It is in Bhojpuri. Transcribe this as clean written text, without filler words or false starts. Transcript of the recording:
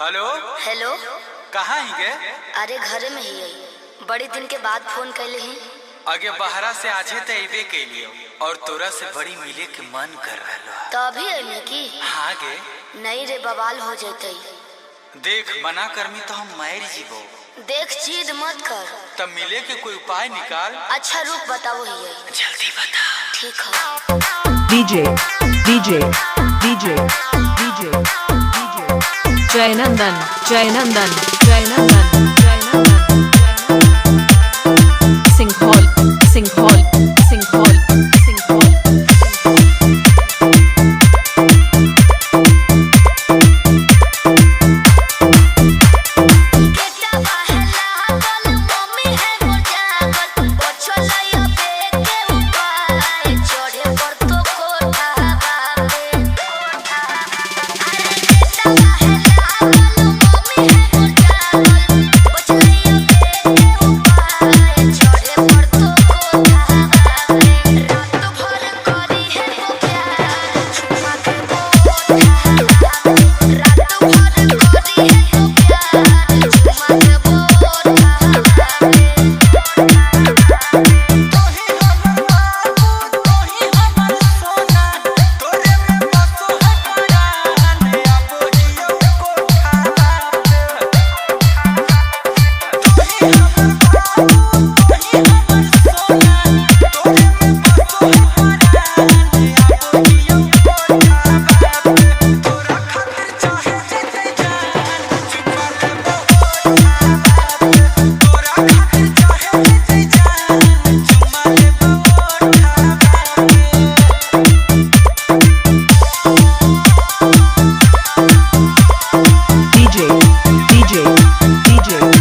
हेलो। हेलो। कहाँ ही गे? अरे घरे में ही आई, बड़ी दिन के बाद फोन कैले ही। आगे बहरा से आजे तो अबे कैलियो और तोरा से बड़ी मिले के मन कर रहा। तो अभी अइले की? हाँ गे। नहीं रे, बवाल हो जैते। देख मना करमी तो हम मार जीवो। देख जिद मत कर। तब मिले के कोई उपाय निकाल। अच्छा रुक बताओ ही है। जल्दी बता। ठीक है। DJ DJ DJ DJ DJ Jainandan Jainandan Jainandan Jainandan Singhaul Singhaul Singhaul Singhaul DJ